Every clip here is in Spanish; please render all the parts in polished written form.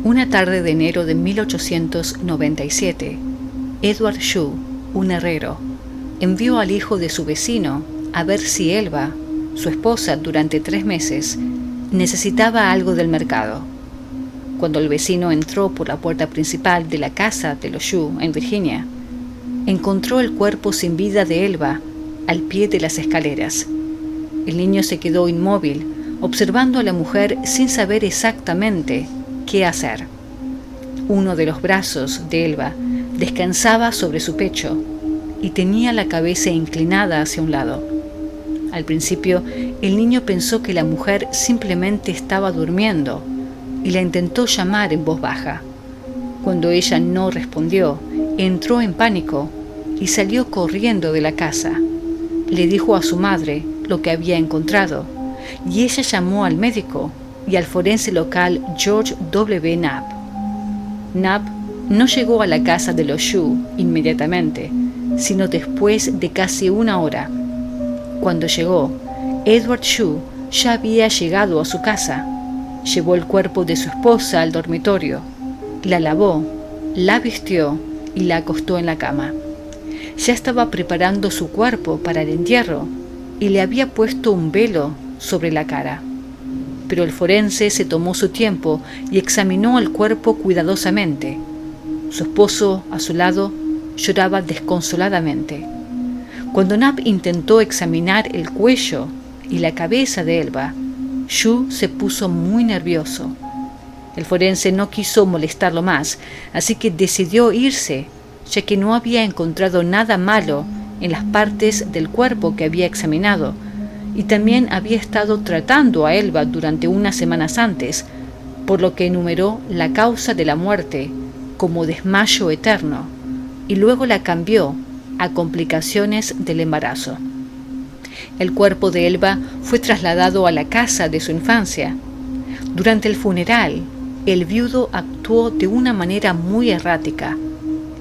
Una tarde de enero de 1897, Edward Shue, un herrero, envió al hijo de su vecino a ver si Elba, su esposa durante 3 meses, necesitaba algo del mercado. Cuando el vecino entró por la puerta principal de la casa de los Shue en Virginia, encontró el cuerpo sin vida de Elba al pie de las escaleras. El niño se quedó inmóvil, observando a la mujer sin saber exactamente qué hacer. Uno de los brazos de Elba descansaba sobre su pecho y tenía la cabeza inclinada hacia un lado. Al principio, el niño pensó que la mujer simplemente estaba durmiendo y la intentó llamar en voz baja. Cuando ella no respondió, entró en pánico y salió corriendo de la casa. Le dijo a su madre lo que había encontrado y ella llamó al médico y al forense local George W. Knapp. Knapp no llegó a la casa de los Shue inmediatamente, sino después de casi 1 hora. Cuando llegó, Edward Shue ya había llegado a su casa. Llevó el cuerpo de su esposa al dormitorio, la lavó, la vistió y la acostó en la cama. Ya estaba preparando su cuerpo para el entierro y le había puesto un velo sobre la cara. Pero el forense se tomó su tiempo y examinó el cuerpo cuidadosamente. Su esposo, a su lado, lloraba desconsoladamente. Cuando Knapp intentó examinar el cuello y la cabeza de Elba, Shue se puso muy nervioso. El forense no quiso molestarlo más, así que decidió irse, ya que no había encontrado nada malo en las partes del cuerpo que había examinado, y también había estado tratando a Elba durante unas semanas antes, por lo que enumeró la causa de la muerte como desmayo eterno, y luego la cambió a complicaciones del embarazo. El cuerpo de Elba fue trasladado a la casa de su infancia. Durante el funeral, el viudo actuó de una manera muy errática.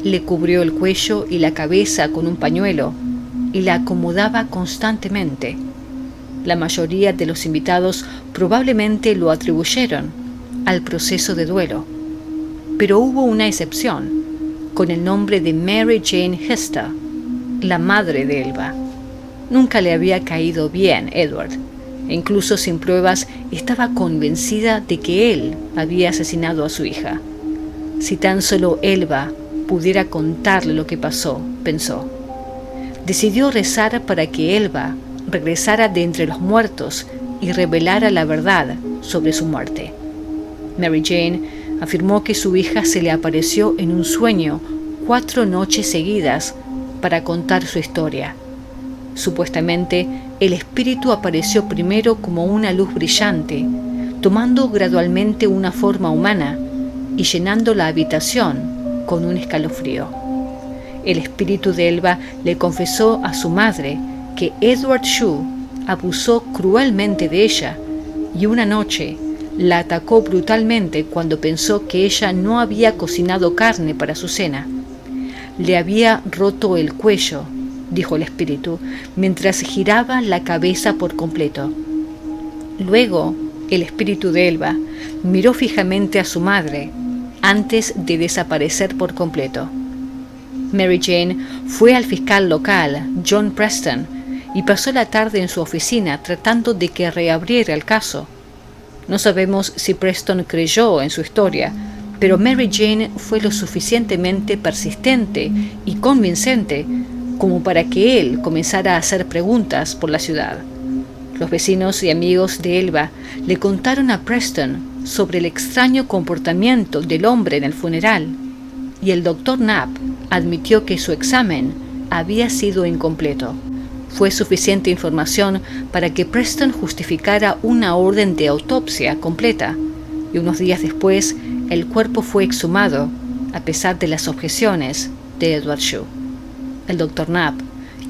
Le cubrió el cuello y la cabeza con un pañuelo y la acomodaba constantemente. La mayoría de los invitados probablemente lo atribuyeron al proceso de duelo, pero hubo una excepción, con el nombre de Mary Jane Hester, la madre de Elba. Nunca le había caído bien Edward, e incluso sin pruebas estaba convencida de que él había asesinado a su hija. Si tan solo Elba pudiera contarle lo que pasó, pensó. Decidió rezar para que Elba regresara de entre los muertos y revelara la verdad sobre su muerte. Mary Jane afirmó que su hija se le apareció en un sueño 4 noches seguidas para contar su historia. Supuestamente, el espíritu apareció primero como una luz brillante, tomando gradualmente una forma humana y llenando la habitación con un escalofrío. El espíritu de Elba le confesó a su madre que Edward Shue abusó cruelmente de ella y una noche la atacó brutalmente cuando pensó que ella no había cocinado carne para su cena. Le había roto el cuello, dijo el espíritu, mientras giraba la cabeza por completo. Luego, el espíritu de Elba miró fijamente a su madre antes de desaparecer por completo. Mary Jane fue al fiscal local, John Preston, y pasó la tarde en su oficina tratando de que reabriera el caso. No sabemos si Preston creyó en su historia, pero Mary Jane fue lo suficientemente persistente y convincente como para que él comenzara a hacer preguntas por la ciudad. Los vecinos y amigos de Elba le contaron a Preston sobre el extraño comportamiento del hombre en el funeral, y el doctor Knapp admitió que su examen había sido incompleto. Fue suficiente información para que Preston justificara una orden de autopsia completa, y unos días después el cuerpo fue exhumado, a pesar de las objeciones de Edward Shue. El doctor Knapp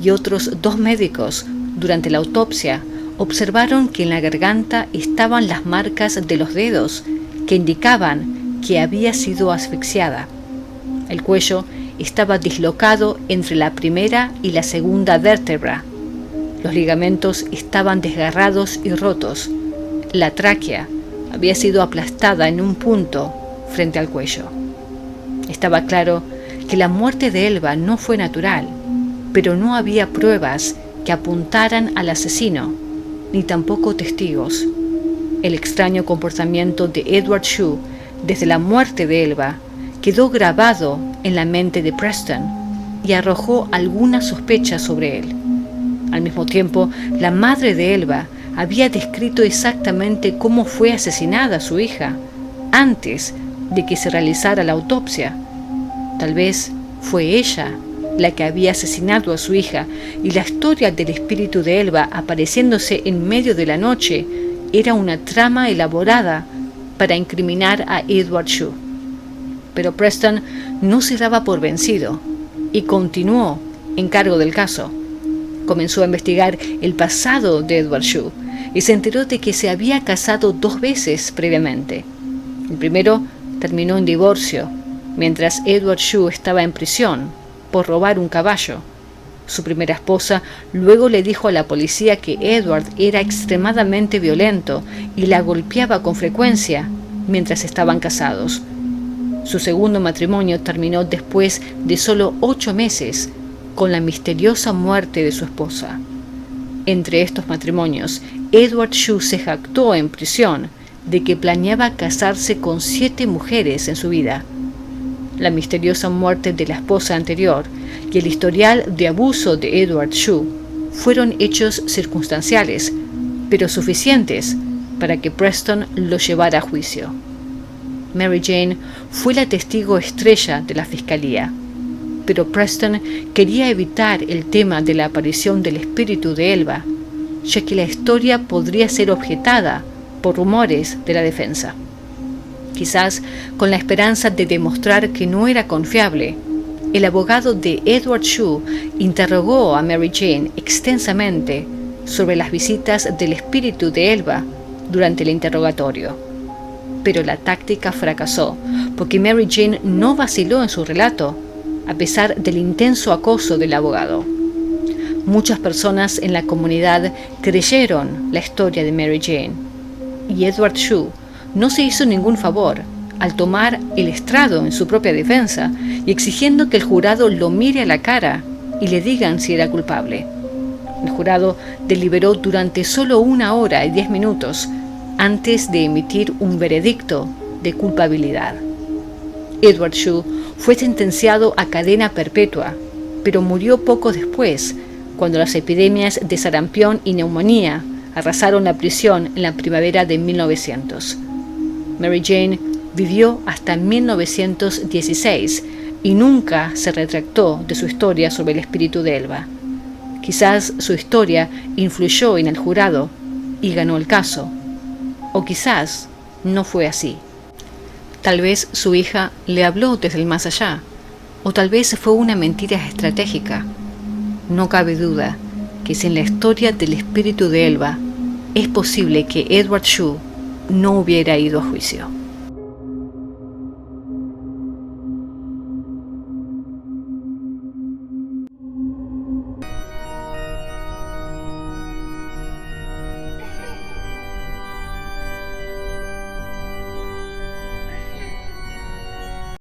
y otros 2 médicos, durante la autopsia, observaron que en la garganta estaban las marcas de los dedos que indicaban que había sido asfixiada. El cuello estaba dislocado entre la primera y la segunda vértebra. Los ligamentos estaban desgarrados y rotos. La tráquea había sido aplastada en un punto frente al cuello. Estaba claro que la muerte de Elba no fue natural, pero no había pruebas que apuntaran al asesino, ni tampoco testigos. El extraño comportamiento de Edward Shue desde la muerte de Elba quedó grabado en la mente de Preston y arrojó algunas sospechas sobre él. Al mismo tiempo, la madre de Elba había descrito exactamente cómo fue asesinada su hija antes de que se realizara la autopsia. Tal vez fue ella la que había asesinado a su hija, y la historia del espíritu de Elba apareciéndose en medio de la noche era una trama elaborada para incriminar a Edward Shue. Pero Preston no se daba por vencido y continuó en cargo del caso. Comenzó a investigar el pasado de Edward Shue y se enteró de que se había casado 2 veces previamente. El primero terminó en divorcio, mientras Edward Shue estaba en prisión por robar un caballo. Su primera esposa luego le dijo a la policía que Edward era extremadamente violento y la golpeaba con frecuencia mientras estaban casados. Su segundo matrimonio terminó después de solo 8 meses con la misteriosa muerte de su esposa. Entre estos matrimonios, Edward Shue se jactó en prisión de que planeaba casarse con 7 mujeres en su vida. La misteriosa muerte de la esposa anterior y el historial de abuso de Edward Shue fueron hechos circunstanciales, pero suficientes para que Preston lo llevara a juicio. Mary Jane fue la testigo estrella de la fiscalía, pero Preston quería evitar el tema de la aparición del espíritu de Elba, ya que la historia podría ser objetada por rumores de la defensa. Quizás con la esperanza de demostrar que no era confiable, el abogado de Edward Shue interrogó a Mary Jane extensamente sobre las visitas del espíritu de Elba durante el interrogatorio. Pero la táctica fracasó, porque Mary Jane no vaciló en su relato, a pesar del intenso acoso del abogado. Muchas personas en la comunidad creyeron la historia de Mary Jane, y Edward Shue no se hizo ningún favor al tomar el estrado en su propia defensa y exigiendo que el jurado lo mire a la cara y le digan si era culpable. El jurado deliberó durante solo 1 hora y 10 minutos antes de emitir un veredicto de culpabilidad. Edward Shue fue sentenciado a cadena perpetua, pero murió poco después, cuando las epidemias de sarampión y neumonía arrasaron la prisión en la primavera de 1900. Mary Jane vivió hasta 1916 y nunca se retractó de su historia sobre el espíritu de Elba. Quizás su historia influyó en el jurado y ganó el caso, o quizás no fue así. Tal vez su hija le habló desde el más allá, o tal vez fue una mentira estratégica. No cabe duda que sin la historia del espíritu de Elba, es posible que Edward Shue no hubiera ido a juicio.